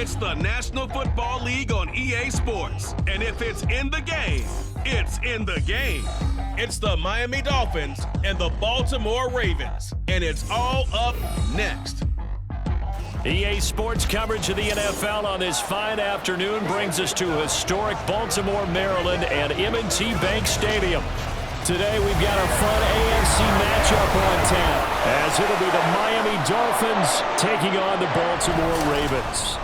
It's the National Football League on EA Sports. And if it's in the game, it's in the game. It's the Miami Dolphins and the Baltimore Ravens. And it's all up next. EA Sports coverage of the NFL on this fine afternoon brings us to historic Baltimore, Maryland and M&T Bank Stadium. Today we've got a fun AFC matchup on tap, as it'll be the Miami Dolphins taking on the Baltimore Ravens.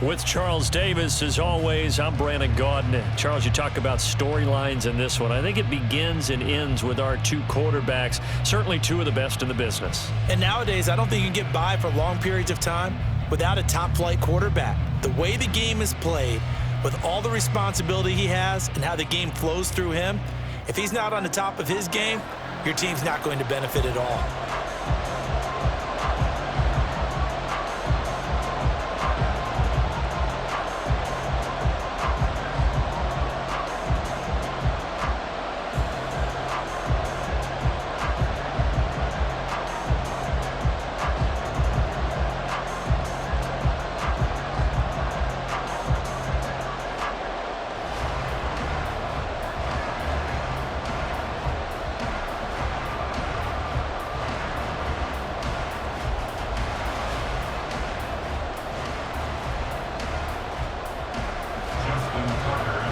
With Charles Davis, as always, I'm Brandon Gaudin. Charles, you talk about storylines in this one. I think it begins and ends with our two quarterbacks, certainly two of the best in the business. And nowadays, I don't think you can get by for long periods of time without a top-flight quarterback. The way the game is played, with all the responsibility he has and how the game flows through him, if he's not on the top of his game, your team's not going to benefit at all.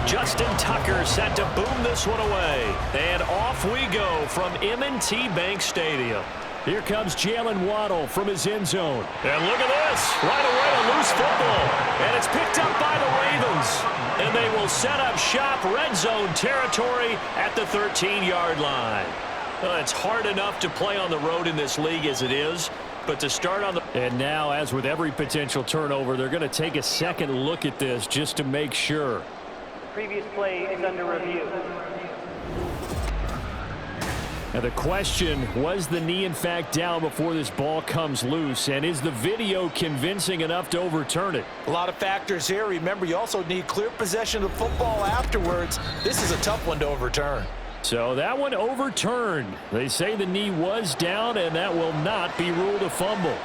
Justin Tucker set to boom this one away. And off we go from M&T Bank Stadium. Here comes Jalen Waddle from his end zone. And look at this. Right away, a loose football. And it's picked up by the Ravens. And they will set up shop red zone territory at the 13-yard line. Well, it's hard enough to play on the road in this league as it is. But to start on the... And now, as with every potential turnover, they're going to take a second look at this just to make sure. Previous play is under review. Now the question, was the knee in fact down before this ball comes loose? And is the video convincing enough to overturn it? A lot of factors here. Remember, you also need clear possession of the football afterwards. This is a tough one to overturn. So that one overturned. They say the knee was down, and that will not be ruled a fumble.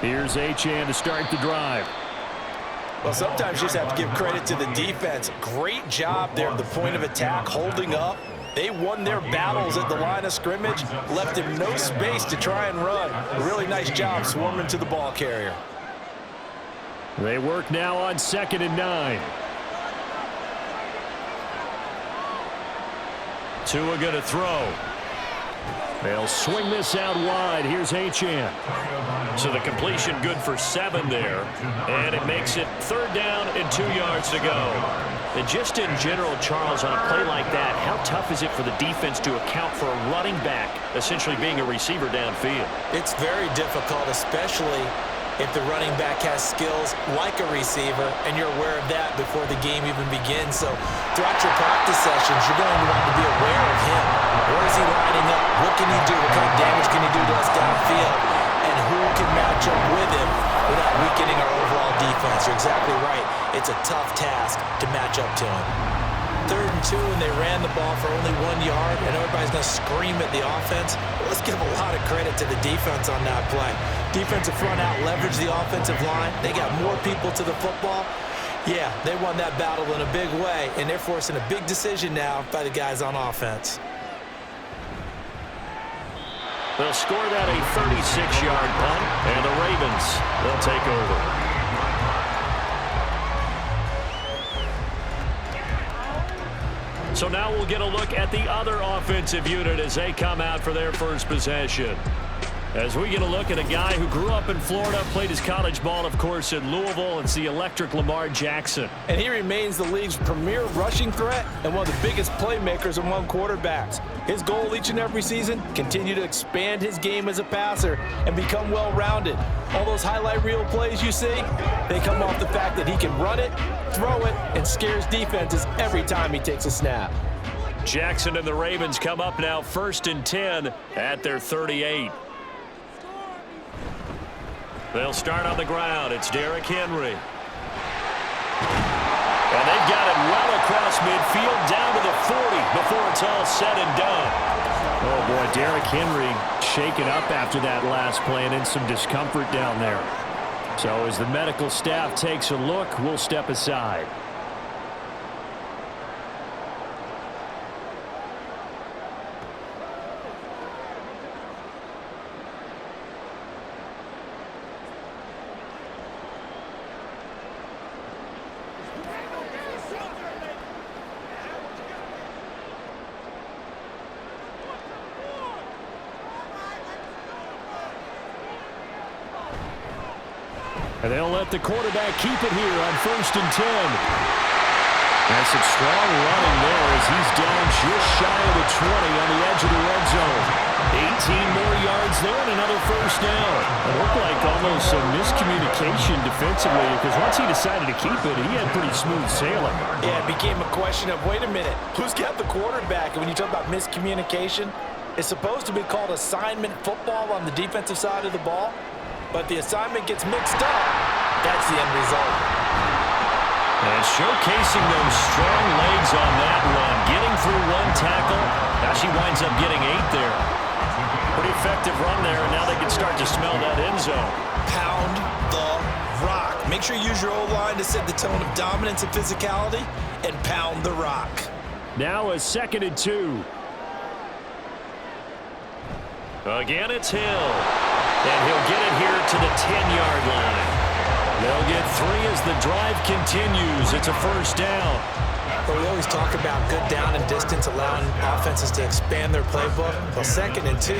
Here's Achane to start the drive. Well, sometimes you just have to give credit to the defense. Great job there at the point of attack, holding up. They won their battles at the line of scrimmage, left him no space to try and run. A really nice job swarming to the ball carrier. They work now on 2nd and 9. Tua going to throw. They'll swing this out wide. Here's Achane. So the completion good for 7 there. And it makes it 3rd down and 2 yards to go. And just in general, Charles, on a play like that, how tough is it for the defense to account for a running back essentially being a receiver downfield? It's very difficult, especially if the running back has skills like a receiver, and you're aware of that before the game even begins. So throughout your practice sessions, you're going to want to be aware of him. Where is he lining up? What can he do? What kind of damage can he do to us downfield? And who can match up with him without weakening our overall defense? You're exactly right. It's a tough task to match up to him. 3rd and 2, and they ran the ball for only 1 yard, and everybody's going to scream at the offense. Well, let's give a lot of credit to the defense on that play. Defensive front out leveraged the offensive line. They got more people to the football. Yeah, they won that battle in a big way, and they're forcing a big decision now by the guys on offense. They'll score that a 36-yard punt, and the Ravens, they'll take over. So now we'll get a look at the other offensive unit as they come out for their first possession. As we get a look at a guy who grew up in Florida, played his college ball, of course, in Louisville. It's the electric Lamar Jackson. And he remains the league's premier rushing threat and one of the biggest playmakers among quarterbacks. His goal each and every season, continue to expand his game as a passer and become well-rounded. All those highlight reel plays you see, they come off the fact that he can run it, throw it, and scares defenses every time he takes a snap. Jackson and the Ravens come up now 1st and 10 at their 38. They'll start on the ground. It's Derrick Henry. And they've got it well across midfield, down to the 40 before it's all said and done. Oh, boy, Derrick Henry shaken up after that last play and in some discomfort down there. So as the medical staff takes a look, we'll step aside. And they'll let the quarterback keep it here on 1st and 10. That's some strong running there as he's down just shy of the 20 on the edge of the red zone. 18 more yards there and another first down. It looked like almost some miscommunication defensively because once he decided to keep it, he had pretty smooth sailing. Yeah, it became a question of, wait a minute, who's got the quarterback? And when you talk about miscommunication, it's supposed to be called assignment football on the defensive side of the ball. But the assignment gets mixed up. That's the end result. And showcasing those strong legs on that run, getting through one tackle. Now she winds up getting 8 there. Pretty effective run there, and now they can start to smell that end zone. Pound the rock. Make sure you use your O-line to set the tone of dominance and physicality, and pound the rock. Now a 2nd and 2. Again, it's Hill. And he'll get it here to the 10-yard line. They'll get 3 as the drive continues. It's a first down. But we always talk about good down and distance, allowing offenses to expand their playbook. Well, 2nd and 2,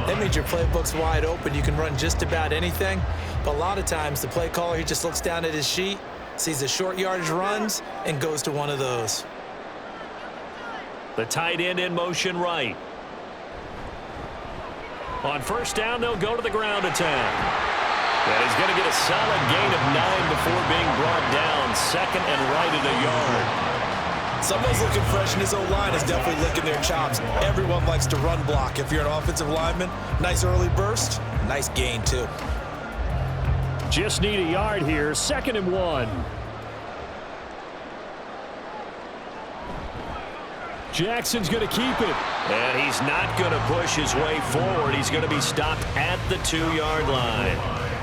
that means your playbook's wide open. You can run just about anything. But a lot of times, the play caller, he just looks down at his sheet, sees the short yardage runs, and goes to one of those. The tight end in motion right. On first down, they'll go to the ground attack. And he's going to get a solid gain of 9 before being brought down. 2nd and right at a yard. Someone's looking fresh, and his O-line is definitely licking their chops. Everyone likes to run block. If you're an offensive lineman, nice early burst, nice gain too. Just need a yard here. 2nd and 1. Jackson's going to keep it. And he's not going to push his way forward. He's going to be stopped at the 2-yard line.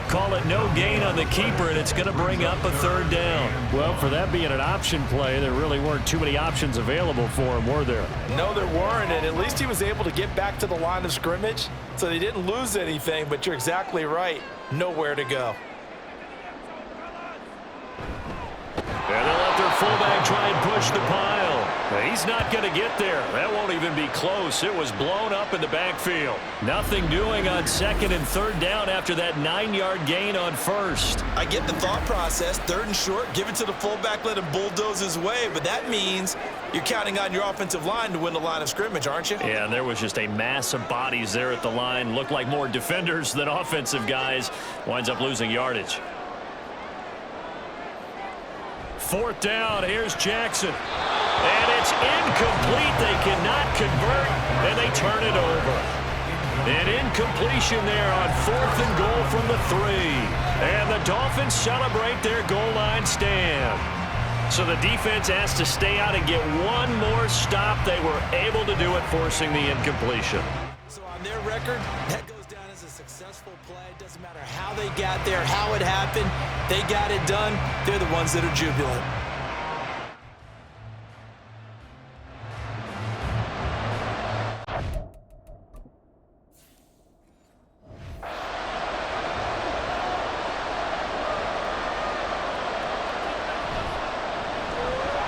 Call it no gain on the keeper, and it's going to bring up a 3rd down. Well, for that being an option play, there really weren't too many options available for him, were there? No, there weren't, and at least he was able to get back to the line of scrimmage, so they didn't lose anything, but you're exactly right. Nowhere to go. And they'll let their fullback try and push the pile. He's not going to get there. That won't even be close. It was blown up in the backfield. Nothing doing on 2nd and 3rd down after that 9-yard gain on 1st. I get the thought process. 3rd and short, give it to the fullback, let him bulldoze his way, but that means you're counting on your offensive line to win the line of scrimmage, aren't you? Yeah, and there was just a mass of bodies there at the line. Looked like more defenders than offensive guys. Winds up losing yardage. 4th down, here's Jackson. And it's incomplete. They cannot convert, and they turn it over. An incompletion there on 4th and goal from the 3. And the Dolphins celebrate their goal line stand. So the defense has to stay out and get one more stop. They were able to do it, forcing the incompletion. So on their record, that goes down as a successful play. It doesn't matter how they got there, how it happened. They got it done. They're the ones that are jubilant.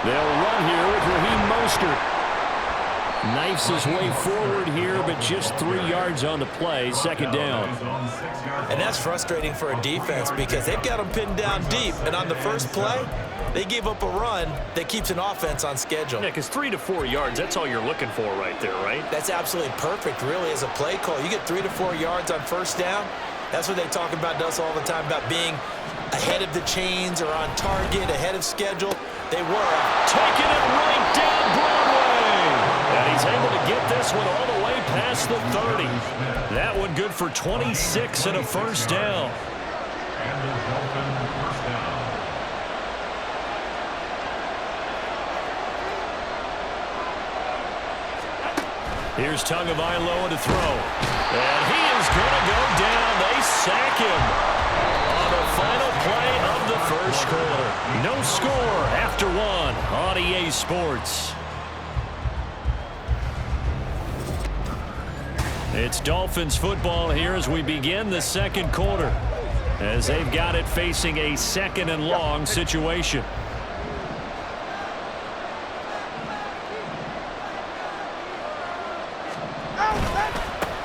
They'll run here with Raheem Mostert. Knifes his way forward here, but just 3 yards on the play. 2nd down. And that's frustrating for a defense because they've got them pinned down deep. And on the first play, they gave up a run that keeps an offense on schedule. Yeah, because 3 to 4 yards, that's all you're looking for right there, right? That's absolutely perfect, really, as a play call. You get 3 to 4 yards on first down. That's what they talk about to us all the time, about being ahead of the chains or on target, ahead of schedule. They were. Taking it right down Broadway. And he's able to get this one all the way past the 30. That one good for 26 and a first down. Here's Tagovailoa to throw. And he is going to go down. They sack him on the final play of the first quarter. No score after one on EA Sports. It's Dolphins football here as we begin the second quarter, as they've got it facing a second and long situation.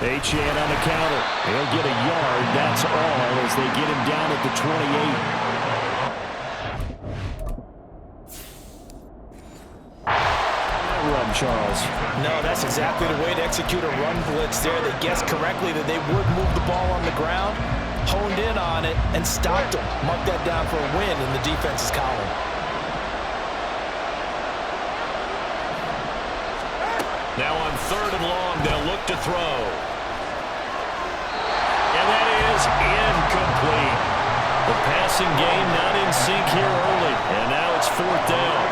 Achane on the counter. He'll get a yard. That's all as they get him down at the 28. Run, Charles. No, that's exactly the way to execute a run blitz there. They guessed correctly that they would move the ball on the ground, honed in on it, and stopped them. Mark that down for a win in the defense's column. Now on third and long, they'll look to throw. And that is incomplete. The passing game not in sync here early. And now it's fourth down.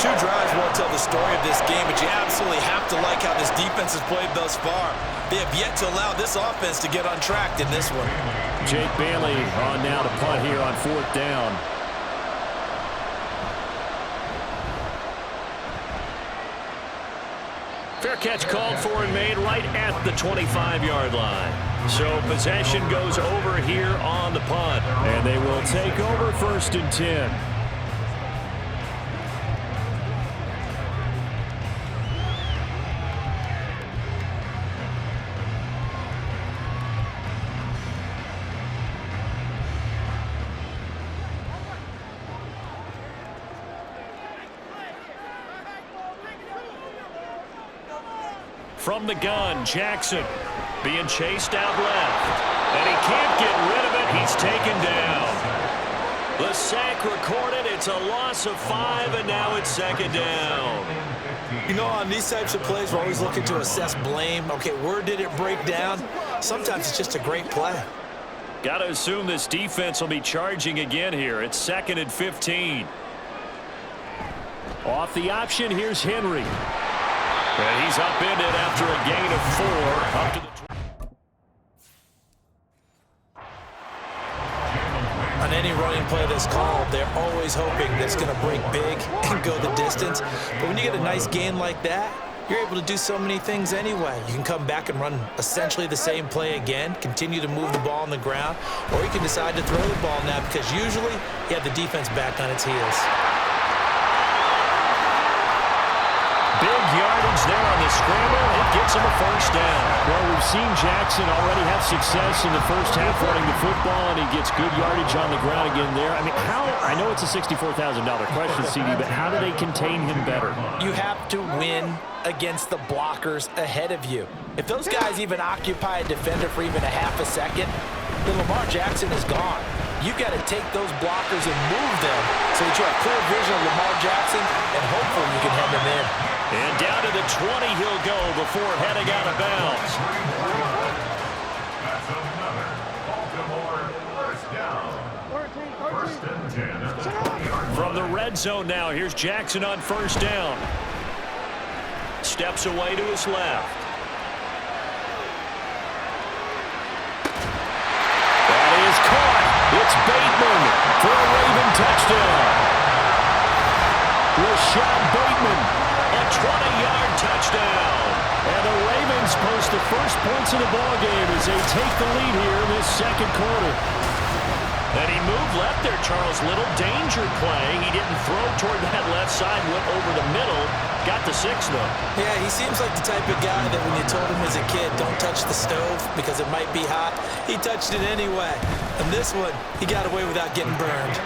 Two drives won't tell the story of this game, but you absolutely have to like how this defense has played thus far. They have yet to allow this offense to get untracked in this one. Jake Bailey on now to punt here on fourth down. Fair catch called for and made right at the 25-yard line. So possession goes over here on the punt. And they will take over first and 10. From the gun, Jackson being chased out left. And he can't get rid of it. He's taken down. The sack recorded. It's a loss of 5, and now it's second down. You know, on these types of plays, we're always looking to assess blame. Okay, where did it break down? Sometimes it's just a great play. Got to assume this defense will be charging again here. It's second and 15. Off the option, here's Henry. And he's upended after a gain of 4. Up to the on any running play that's called, they're always hoping that it's going to break big and go the distance. But when you get a nice gain like that, you're able to do so many things anyway. You can come back and run essentially the same play again, continue to move the ball on the ground, or you can decide to throw the ball now because usually you have the defense back on its heels. big yardage there on the scramble. It gets him a first down. Well, we've seen Jackson already have success in the first half running the football, and he gets good yardage on the ground again there. I mean, I know it's a $64,000 question, CD, but how do they contain him better? You have to win against the blockers ahead of you. If those guys even occupy a defender for even a half a second, then Lamar Jackson is gone. You've got to take those blockers and move them so that you have clear vision of Lamar Jackson, and hopefully you can head them in. And down to the 20 he'll go before heading out of bounds. That's another Baltimore first down. First and 10 at the 20-yard line. From the red zone now, here's Jackson on first down. Steps away to his left. That is caught. It's Bateman for a Raven touchdown. Rashad Bateman, a 20-yard touchdown. And the Ravens post the first points of the ballgame as they take the lead here in this second quarter. And he moved left there, Charles. Little danger play. He didn't throw toward that left side, went over the middle. Got the 6, though. Yeah, he seems like the type of guy that when you told him as a kid, don't touch the stove because it might be hot, he touched it anyway. And this one, he got away without getting burned.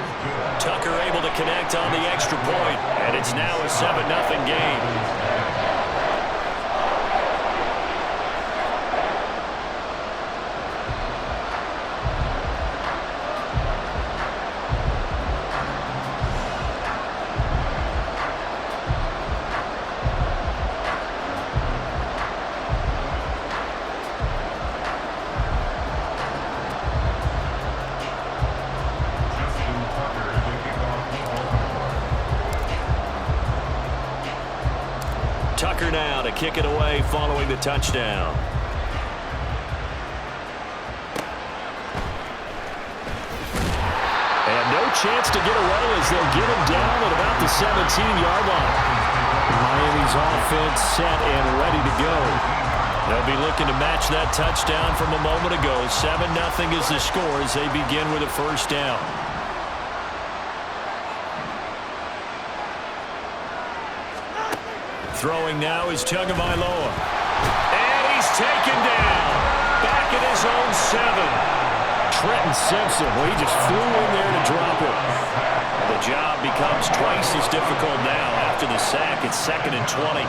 Tucker able to connect on the extra point, and it's now a 7-0 game. Tucker now to kick it away following the touchdown. And no chance to get away as they'll get him down at about the 17-yard line. Miami's offense set and ready to go. They'll be looking to match that touchdown from a moment ago. 7-0 is the score as they begin with a first down. Throwing now is Tagovailoa. And he's taken down. Back at his own 7. Trenton Simpson, well, he just flew in there to drop it. The job becomes twice as difficult now after the sack. It's 2nd and 20.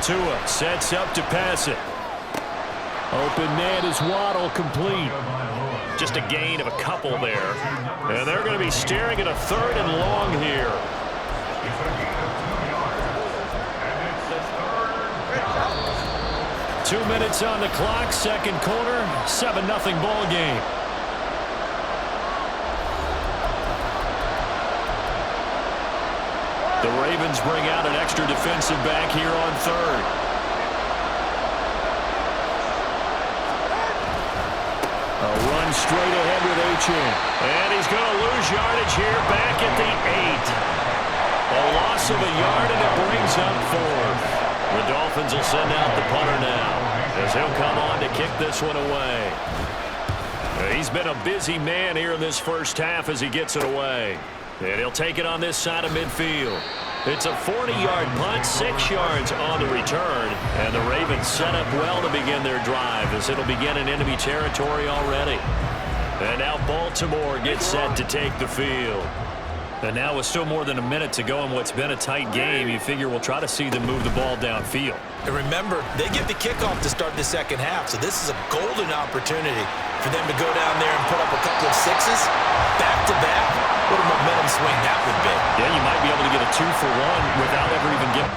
Tua sets up to pass it. Open man is Waddle, complete. Just a gain of a couple there. And they're going to be staring at a 3rd and long here. 2 minutes on the clock, second quarter, 7-0 ball game. The Ravens bring out an extra defensive back here on 3rd. A run straight ahead with Achane. And he's going to lose yardage here back at the 8. A loss of a yard, and it brings up 4. The Dolphins will send out the punter now as he'll come on to kick this one away. He's been a busy man here in this first half as he gets it away. And he'll take it on this side of midfield. It's a 40-yard punt, 6 yards on the return. And the Ravens set up well to begin their drive as it'll begin in enemy territory already. And now Baltimore gets set to take the field. And now with still more than a minute to go in what's been a tight game, you figure we'll try to see them move the ball downfield. And remember, they get the kickoff to start the second half, so this is a golden opportunity for them to go down there and put up a couple of 6s back-to-back. What a momentum swing that would be. Yeah, you might be able to get a 2-for-1 without ever even getting...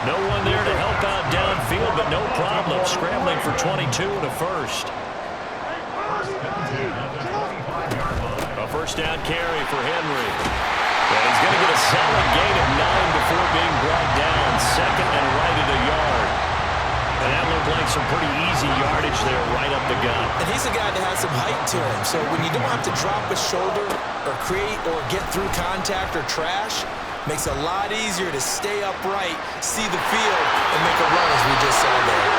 No one there to help out downfield, but no problem. Scrambling for 22 and a first. First down carry for Henry. And he's going to get a solid gain of 9 before being brought down. 2nd and right at a yard. And that looked like some pretty easy yardage there right up the gut. And he's a guy that has some height to him. So when you don't have to drop a shoulder or create or get through contact or trash, makes it a lot easier to stay upright, see the field, and make a run as we just saw there.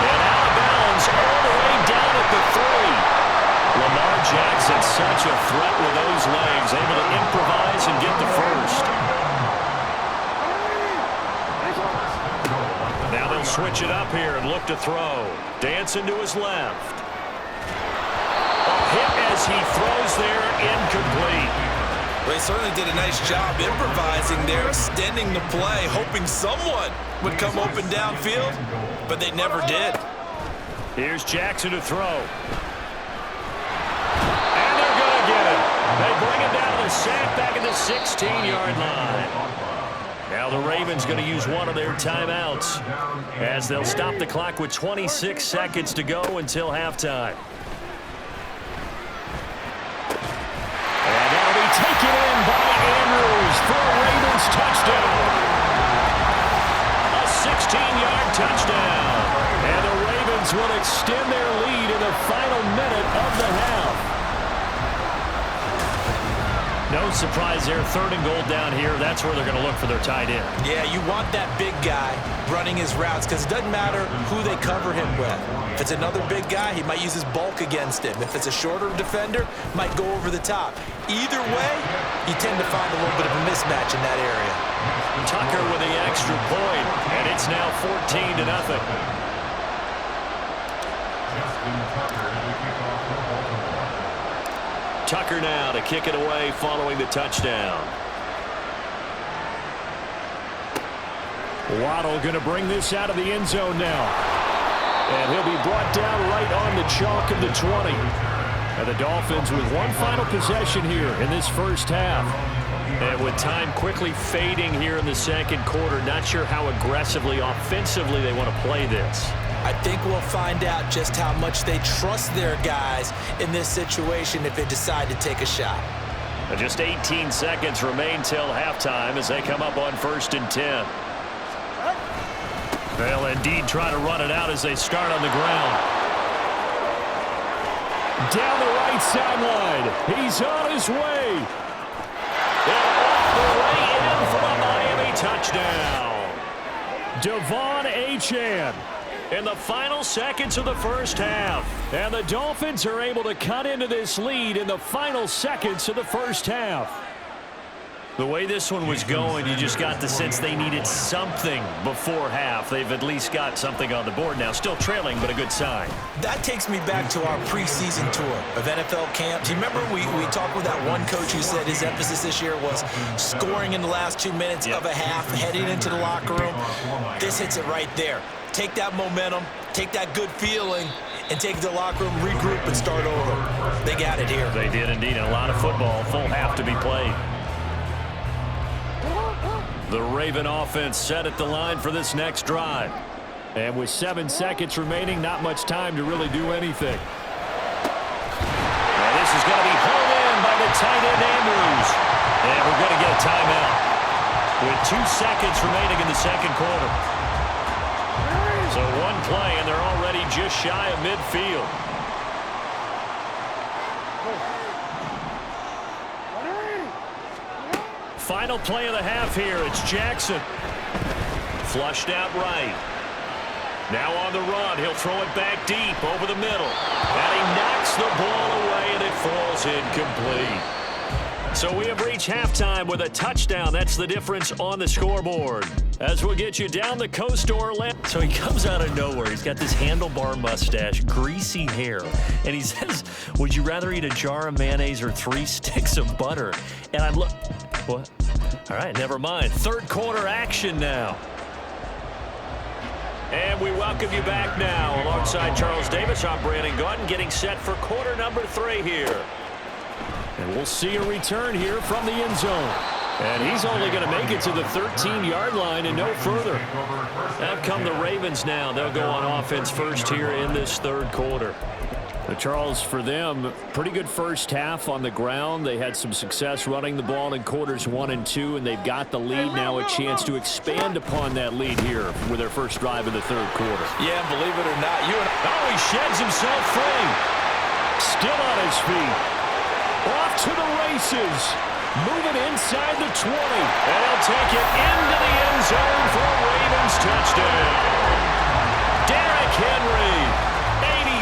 And out of bounds all the way down at the 3. Lamar Jackson, such a threat with those legs, able to improvise and get the first. Now they'll switch it up here and look to throw. Dancing to his left. A hit as he throws there, incomplete. Well, he certainly did a nice job improvising there, extending the play, hoping someone would come open downfield, but they never did. Here's Jackson to throw. They bring it down to the sack back at the 16-yard line. Now the Ravens going to use one of their timeouts as they'll stop the clock with 26 seconds to go until halftime. And that'll be taken in by Andrews for a Ravens touchdown. A 16-yard touchdown. And the Ravens will extend their lead in the final minute of the half. No surprise there, 3rd and goal down here. That's where they're going to look for their tight end. Yeah, you want that big guy running his routes because it doesn't matter who they cover him with. If it's another big guy, he might use his bulk against him. If it's a shorter defender, might go over the top. Either way, you tend to find a little bit of a mismatch in that area. Tucker with the extra point, and it's now 14-0. Tucker now to kick it away following the touchdown. Waddle going to bring this out of the end zone now. And he'll be brought down right on the chalk of the 20. And the Dolphins with one final possession here in this first half. And with time quickly fading here in the second quarter, not sure how aggressively, offensively they want to play this. I think we'll find out just how much they trust their guys in this situation if they decide to take a shot. Just 18 seconds remain till halftime as they come up on 1st and 10. They'll indeed try to run it out as they start on the ground. Down the right sideline. He's on his way. And off the way in for a Miami touchdown. Devon Achane in the final seconds of the first half. And the Dolphins are able to cut into this lead in the final seconds of the first half. The way this one was going, you just got the sense they needed something before half. They've at least got something on the board now. Still trailing, but a good sign. That takes me back to our preseason tour of NFL camp. Do you remember we talked with that one coach who said his emphasis this year was scoring in the last 2 minutes of a half, heading into the locker room? This hits it right there. Take that momentum, take that good feeling, and take the locker room, regroup, and start over. They got it here. They did indeed. A lot of football, full half to be played. The Raven offense set at the line for this next drive. And with 7 seconds remaining, not much time to really do anything. And this is going to be hauled in by the tight end Andrews. And we're going to get a timeout with 2 seconds remaining in the second quarter. So one play, and they're already just shy of midfield. Final play of the half here. It's Jackson. Flushed out right. Now on the run. He'll throw it back deep over the middle. And he knocks the ball away, and it falls incomplete. So we have reached halftime with a touchdown. That's the difference on the scoreboard. As we'll get you down the coast to Orlando. So he comes out of nowhere. He's got this handlebar mustache, greasy hair. And he says, would you rather eat a jar of mayonnaise or 3 sticks of butter? And I'm what? All right, never mind. Third quarter action now. And we welcome you back now. Alongside Charles Davis, I'm Brandon Gaudin, getting set for quarter number 3 here. And we'll see a return here from the end zone. And he's only going to make it to the 13-yard line and no further. Out come the Ravens now. They'll go on offense first here in this third quarter. Charles, for them, pretty good first half on the ground. They had some success running the ball in quarters 1 and 2, and they've got the lead now, a chance to expand upon that lead here with their first drive in the third quarter. Yeah, believe it or not, he sheds himself free. Still on his feet. Off to the races. Moving inside the 20. And he'll take it into the end zone for a Ravens touchdown. Derrick Henry, 87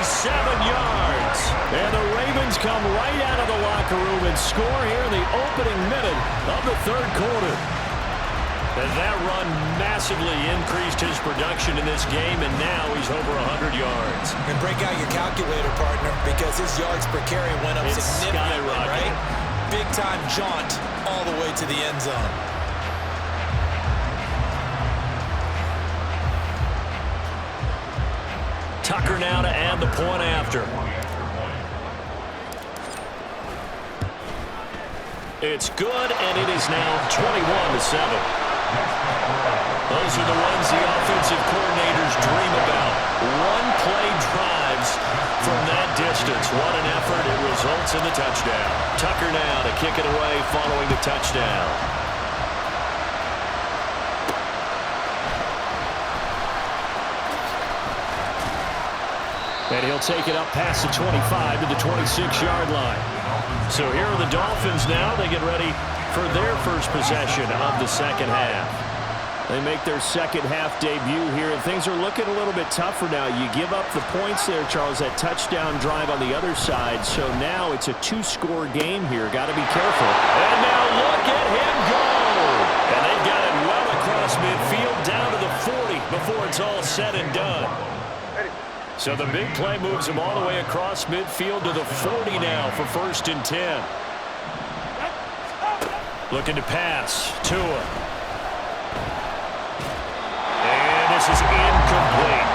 yards. And the Ravens come right out of the locker room and score here in the opening minute of the third quarter. And that run massively increased his production in this game, and now he's over 100 yards. And break out your calculator, partner, because his yards per carry went up significantly, right? Big-time jaunt all the way to the end zone. Tucker now to add the point after. It's good, and it is now 21-7. Those are the ones the offensive coordinators dream about. One-play drives from that distance. What an effort. It results in the touchdown. Tucker now to kick it away following the touchdown. And he'll take it up past the 25 to the 26-yard line. So here are the Dolphins now. They get ready for their first possession of the second half. They make their second half debut here, and things are looking a little bit tougher now. You give up the points there, Charles, that touchdown drive on the other side. So now it's a 2-score game here. Got to be careful. And now look at him go. And they've got it well across midfield down to the 40 before it's all said and done. So the big play moves him all the way across midfield to the 40 now for 1st and 10. Looking to pass. Tua. And this is incomplete.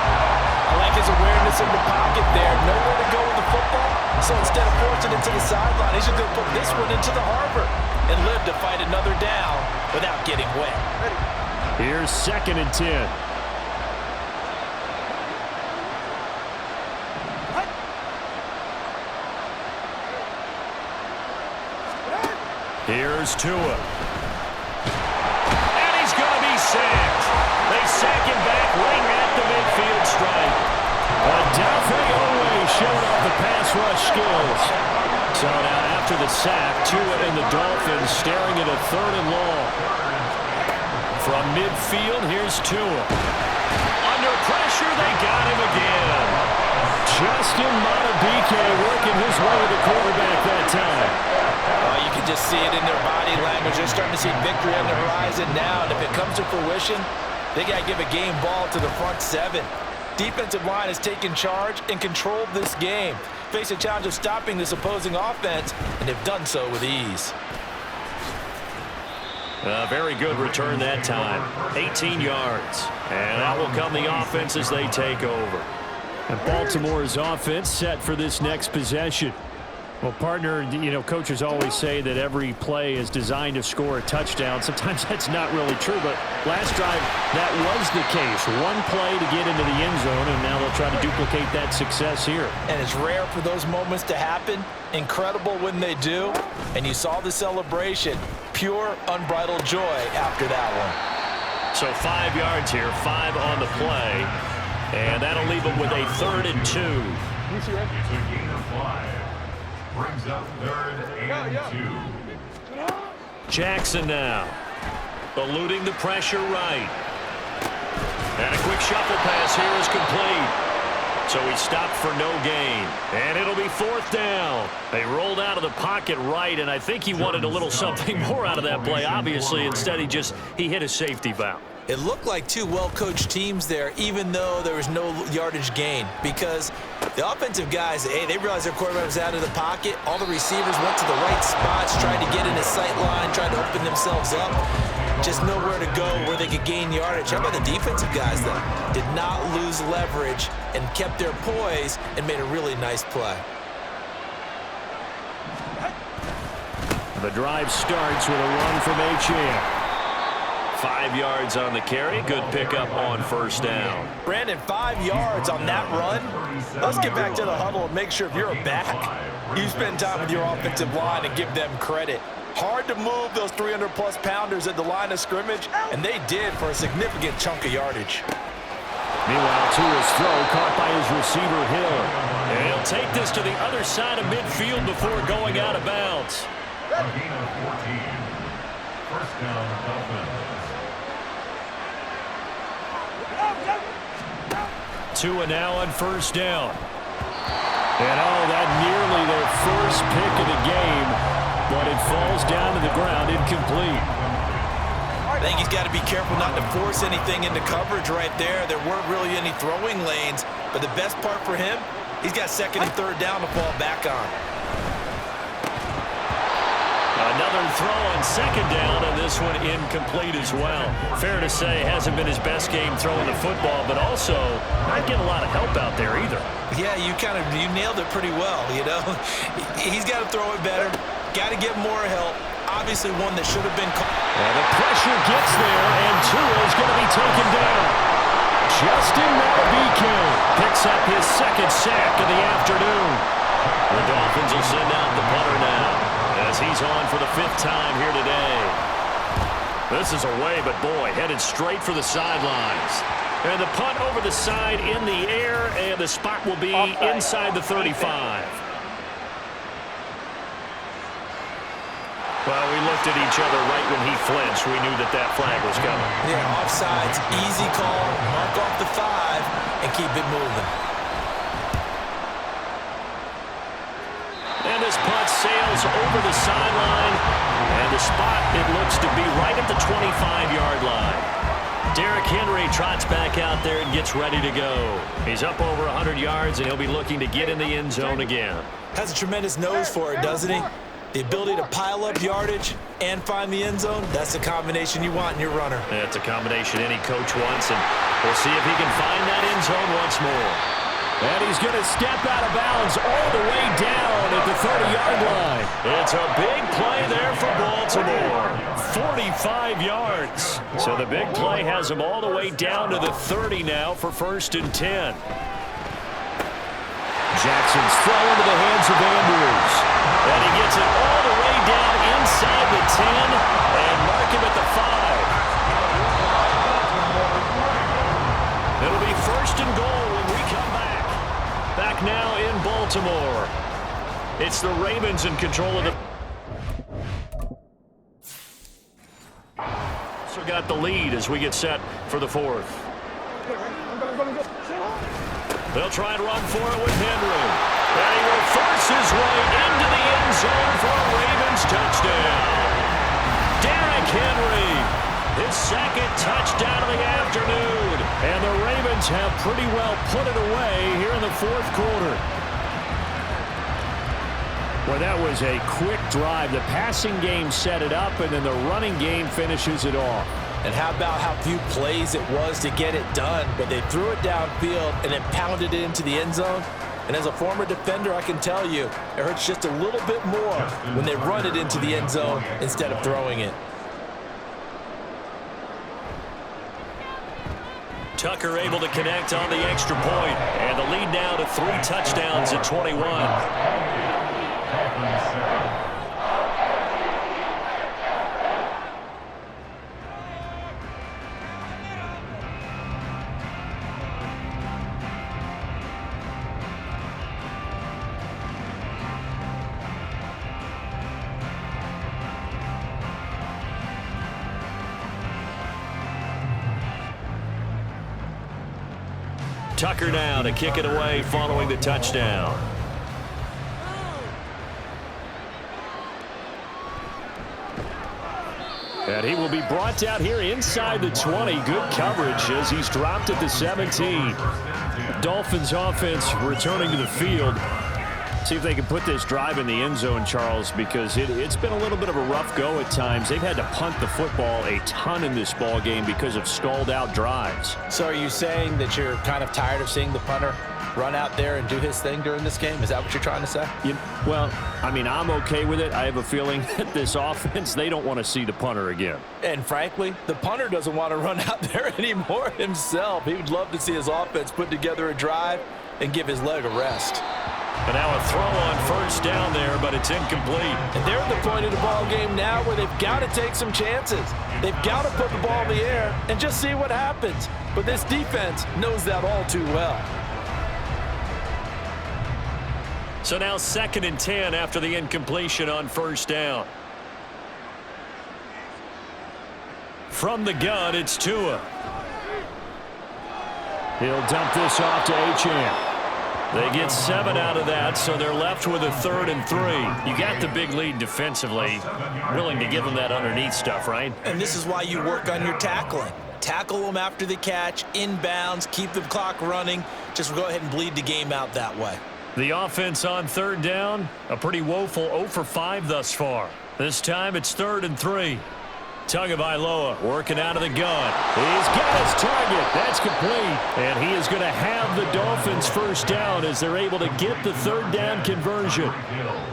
I like his awareness in the pocket there. Nowhere to go with the football. So instead of forcing it to the sideline, he's just going to put this one into the harbor. and live to fight another down without getting wet. Here's 2nd and 10. Here's Tua. And he's going to be sacked. They sack him back right at the midfield stripe. Odafe Oweh showed off the pass rush skills. So now after the sack, Tua and the Dolphins staring at a 3rd and long. From midfield, here's Tua. Under pressure, they got him again. Justin Madubuike working his way to the quarterback that time. Oh, you can just see it in their body language. They're starting to see victory on the horizon now, and if it comes to fruition, they got to give a game ball to the front 7. Defensive line has taken charge and controlled this game. Face a challenge of stopping this opposing offense, and they've done so with ease. A very good return that time. 18 yards. And that will come the offense as they take over. And Baltimore's offense set for this next possession. Well, partner, you know, coaches always say that every play is designed to score a touchdown. Sometimes that's not really true, but last drive, that was the case. One play to get into the end zone, and now they'll try to duplicate that success here. And it's rare for those moments to happen. Incredible when they do. And you saw the celebration. Pure, unbridled joy after that one. So 5 yards here, 5 on the play. And that'll leave them with a 3rd and 2. It's a gain of 5. Brings up 3rd and 2. Jackson now. Eluding the pressure right. And a quick shuffle pass here is complete. So he stopped for no gain. And it'll be 4th down. They rolled out of the pocket right, and I think he wanted a little something more out of that play. Obviously, instead he hit a safety valve. It looked like two well-coached teams there, even though there was no yardage gain, because the offensive guys, hey, they realized their quarterback was out of the pocket. All the receivers went to the right spots, tried to get in his sight line, tried to open themselves up. Just nowhere to go where they could gain yardage. How about the defensive guys, though? Did not lose leverage and kept their poise and made a really nice play. The drive starts with a run from H.A. 5 yards on the carry. Good pickup on 1st down. Brandon, 5 yards on that run. Let's get back to the huddle and make sure if you're a back, you spend time with your offensive line and give them credit. Hard to move those 300-plus pounders at the line of scrimmage, and they did for a significant chunk of yardage. Meanwhile, Tua's throw caught by his receiver, Hill. And he'll take this to the other side of midfield before going out of bounds. A gain of 14. 1st down, Dolphins. Tua now on 1st down. And that nearly their first pick of the game, but it falls down to the ground incomplete. I think he's got to be careful not to force anything into coverage right there. There weren't really any throwing lanes, but the best part for him, he's got 2nd and 3rd down to fall back on. Another throw on 2nd down, and this one incomplete as well. Fair to say, hasn't been his best game throwing the football, but also not getting a lot of help out there either. Yeah, you nailed it pretty well, you know. He's got to throw it better, got to get more help. Obviously one that should have been caught. And the pressure gets there, and Tua is going to be taken down. Justin Madubuike picks up his 2nd sack of the afternoon. The Dolphins will send out the punter now, as he's on for the 5th time here today. This is away, but boy, headed straight for the sidelines. And the punt over the side in the air, and the spot will be inside the 35. Well, we looked at each other right when he flinched. We knew that flag was coming. Yeah, offsides, easy call, mark off the 5, and keep it moving. And this punt sails over the sideline, and the spot, it looks to be right at the 25-yard line. Derrick Henry trots back out there and gets ready to go. He's up over 100 yards, and he'll be looking to get in the end zone again. Has a tremendous nose for it, doesn't he? The ability to pile up yardage and find the end zone, that's the combination you want in your runner. That's a combination any coach wants, and we'll see if he can find that end zone once more. And he's going to step out of bounds all the way down at the 30-yard line. It's a big play there for Baltimore. 45 yards. So the big play has him all the way down to the 30 now for 1st and 10. Jackson's throw into the hands of Andrews. And he gets it all the way down inside the 10 and mark him at the 5. It'll be 1st and goal when we come back. Back now in Baltimore. It's the Ravens in control of the... So got the lead as we get set for the 4th. They'll try and run for it with Henry. And he will force his way into the end zone for a Ravens touchdown. Derrick Henry, his 2nd touchdown of the afternoon. And the Ravens have pretty well put it away here in the 4th quarter. Well, that was a quick drive. The passing game set it up, and then the running game finishes it off. And how about how few plays it was to get it done, but they threw it downfield and then pounded it into the end zone. And as a former defender, I can tell you, it hurts just a little bit more when they run it into the end zone instead of throwing it. Tucker able to connect on the extra point, and the lead now to 3 touchdowns at 21. Tucker now to kick it away following the touchdown. And he will be brought down here inside the 20. Good coverage as he's dropped at the 17. Dolphins offense returning to the field. See if they can put this drive in the end zone, Charles, because it's been a little bit of a rough go at times. They've had to punt the football a ton in this ball game because of stalled out drives. So are you saying that you're kind of tired of seeing the punter run out there and do his thing during this game? Is that what you're trying to say? Well, I mean, I'm okay with it. I have a feeling that this offense, they don't want to see the punter again. And frankly, the punter doesn't want to run out there anymore himself. He would love to see his offense put together a drive and give his leg a rest. And now a throw on 1st down there, but it's incomplete. And they're at the point of the ball game now where they've got to take some chances. They've got to put the ball in the air and just see what happens. But this defense knows that all too well. So now 2nd and 10 after the incompletion on 1st down. From the gun, it's Tua. He'll dump this off to Achane. They get 7 out of that, so they're left with a 3rd and 3. You got the big lead defensively. Willing to give them that underneath stuff, right? And this is why you work on your tackling. Tackle them after the catch, inbounds, keep the clock running. Just go ahead and bleed the game out that way. The offense on 3rd down, a pretty woeful 0 for 5 thus far. This time it's 3rd and 3. Tagovailoa working out of the gun. He's got his target. That's complete. And he is going to have the Dolphins 1st down as they're able to get the 3rd down conversion.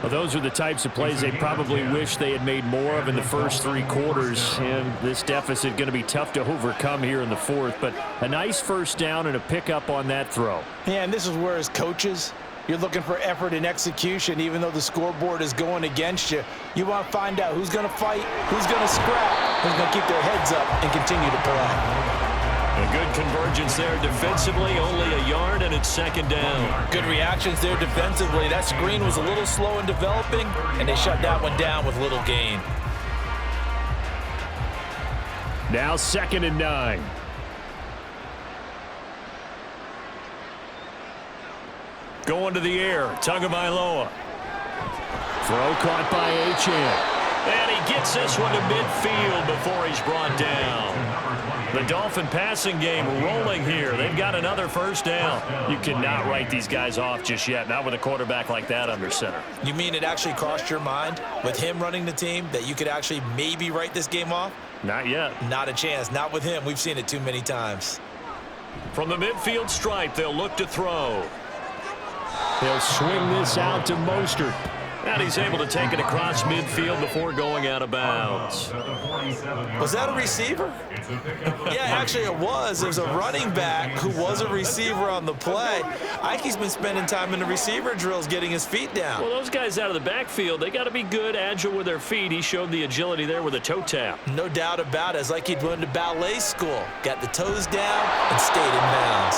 Well, those are the types of plays they probably wish they had made more of in the first 3 quarters. And this deficit going to be tough to overcome here in the 4th. But a nice 1st down and a pickup on that throw. Yeah, and this is where as coaches, you're looking for effort and execution, even though the scoreboard is going against you. You want to find out who's going to fight, who's going to scrap, who's going to keep their heads up and continue to play. A good convergence there defensively, only a yard, and it's 2nd down. Good reactions there defensively. That screen was a little slow in developing, and they shut that one down with little gain. Now 2nd and 9. Going to the air, Tagovailoa. Throw caught by Achane. And he gets this one to midfield before he's brought down. The Dolphin passing game rolling here. They've got another 1st down. You cannot write these guys off just yet, not with a quarterback like that under center. You mean it actually crossed your mind with him running the team that you could actually maybe write this game off? Not yet. Not a chance. Not with him. We've seen it too many times. From the midfield stripe, they'll look to throw. He'll swing this out to Mostert. And he's able to take it across midfield before going out of bounds. Was that a receiver? Yeah, actually it was. It was a running back who was a receiver on the play. Ike's been spending time in the receiver drills getting his feet down. Well, those guys out of the backfield, they got to be good, agile with their feet. He showed the agility there with a toe tap. No doubt about it. It's like he'd went to ballet school. Got the toes down and stayed in bounds.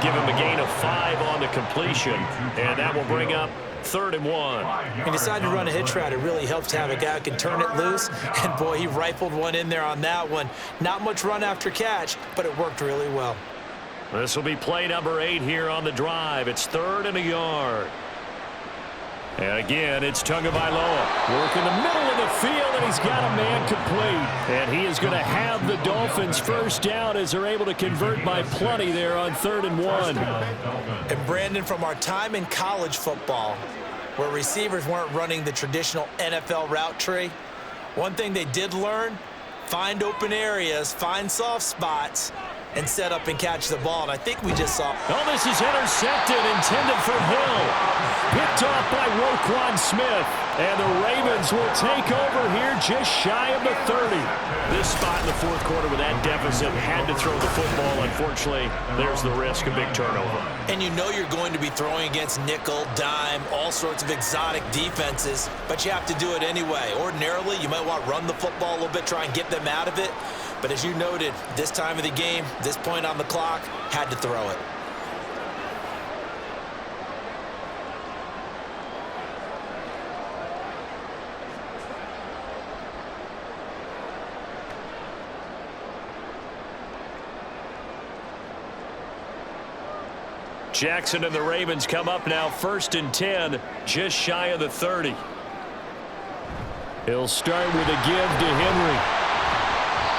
Give him a gain of 5 on the completion, and that will bring up 3rd and 1. He decided to run a hitch route. It really helps to have a guy who can turn it loose. And, boy, he rifled one in there on that one. Not much run after catch, but it worked really well. This will be play number 8 here on the drive. It's 3rd and a yard. And again, it's Tagovailoa. Work in the middle of the field, and he's got a man complete. And he is going to have the Dolphins first down as they're able to convert by plenty there on 3rd and 1. And, Brandon, from our time in college football, where receivers weren't running the traditional NFL route tree, one thing they did learn, find open areas, find soft spots, and set up and catch the ball. And I think we just saw. Oh, this is intercepted, intended for Hill. Picked off by Roquan Smith. And the Ravens will take over here just shy of the 30. This spot in the 4th quarter with that deficit had to throw the football. Unfortunately, there's the risk of big turnover. And you know you're going to be throwing against nickel, dime, all sorts of exotic defenses, but you have to do it anyway. Ordinarily, you might want to run the football a little bit, try and get them out of it. But as you noted, this time of the game, this point on the clock, had to throw it. Jackson and the Ravens come up now 1st and 10, just shy of the 30. He'll start with a give to Henry.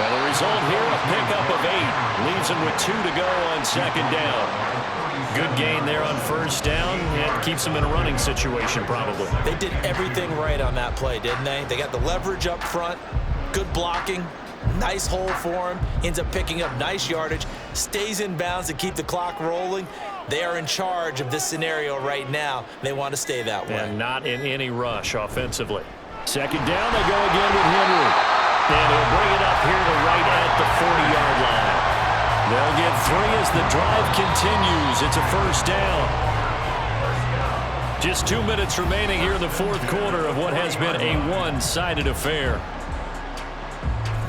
And the result here, a pickup of 8. Leaves him with 2 to go on 2nd down. Good gain there on 1st down, and keeps him in a running situation probably. They did everything right on that play, didn't they? They got the leverage up front, good blocking, nice hole for him, ends up picking up nice yardage, stays in bounds to keep the clock rolling. They are in charge of this scenario right now. They want to stay that way. And not in any rush offensively. 2nd down, they go again with Henry. And he'll bring it up here to right at the 40-yard line. They'll get 3 as the drive continues. It's a 1st down. Just 2 minutes remaining here in the 4th quarter of what has been a one-sided affair.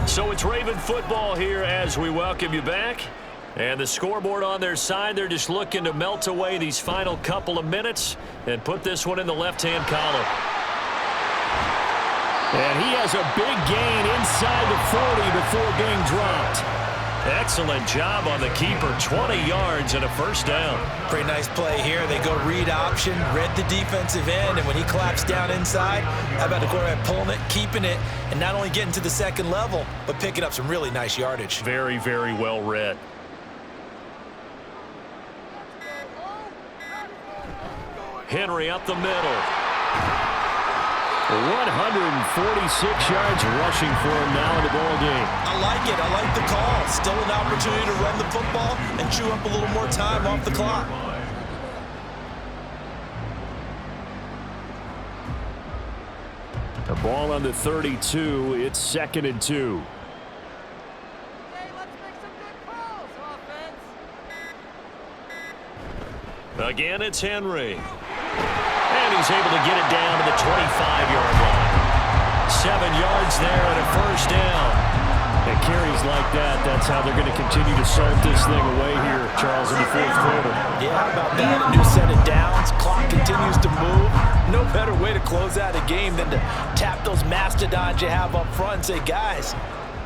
So it's Raven football here as we welcome you back. And the scoreboard on their side, they're just looking to melt away these final couple of minutes and put this one in the left-hand column. And he has a big gain inside the 40 before being dropped. Excellent job on the keeper. 20 yards and a 1st down. Pretty nice play here. They go read option, read the defensive end, and when he claps down inside, how about the quarterback pulling it, keeping it, and not only getting to the 2nd level, but picking up some really nice yardage. Very, very well read. Henry up the middle. 146 yards rushing for him now in the ball game. I like it. I like the call. Still an opportunity to run the football and chew up a little more time off the clock. The ball on the 32. It's 2nd and 2. Okay, let's make some good calls, offense. Again, it's Henry. And he's able to get it down to the 25-yard line. 7 yards there and a 1st down. And carries like that, that's how they're going to continue to salt this thing away here, Charles, in the 4th quarter. Yeah, how about that? A new set of downs. Clock continues to move. No better way to close out a game than to tap those mastodons you have up front and say, guys,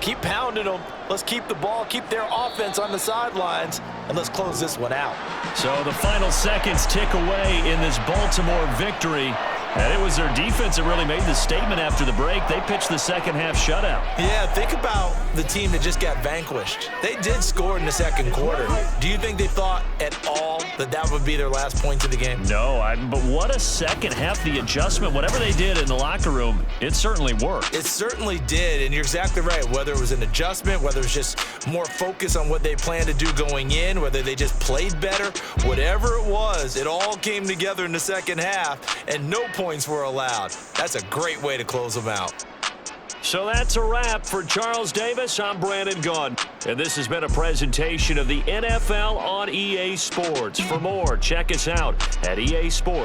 keep pounding them. Let's keep the ball, keep their offense on the sidelines, and let's close this one out. So the final seconds tick away in this Baltimore victory. And it was their defense that really made the statement after the break. They pitched the second-half shutout. Yeah, think about the team that just got vanquished. They did score in the second quarter. Do you think they thought at all that that would be their last point of the game? No, but what a second half. The adjustment, whatever they did in the locker room, it certainly worked. It certainly did, and you're exactly right. Whether it was an adjustment, whether it was just more focus on what they planned to do going in, whether they just played better, whatever it was, it all came together in the second half, and no points were allowed. That's a great way to close them out. So that's a wrap for Charles Davis. I'm Brandon Gaudin, and this has been a presentation of the NFL on EA Sports. For more, check us out at EA Sports.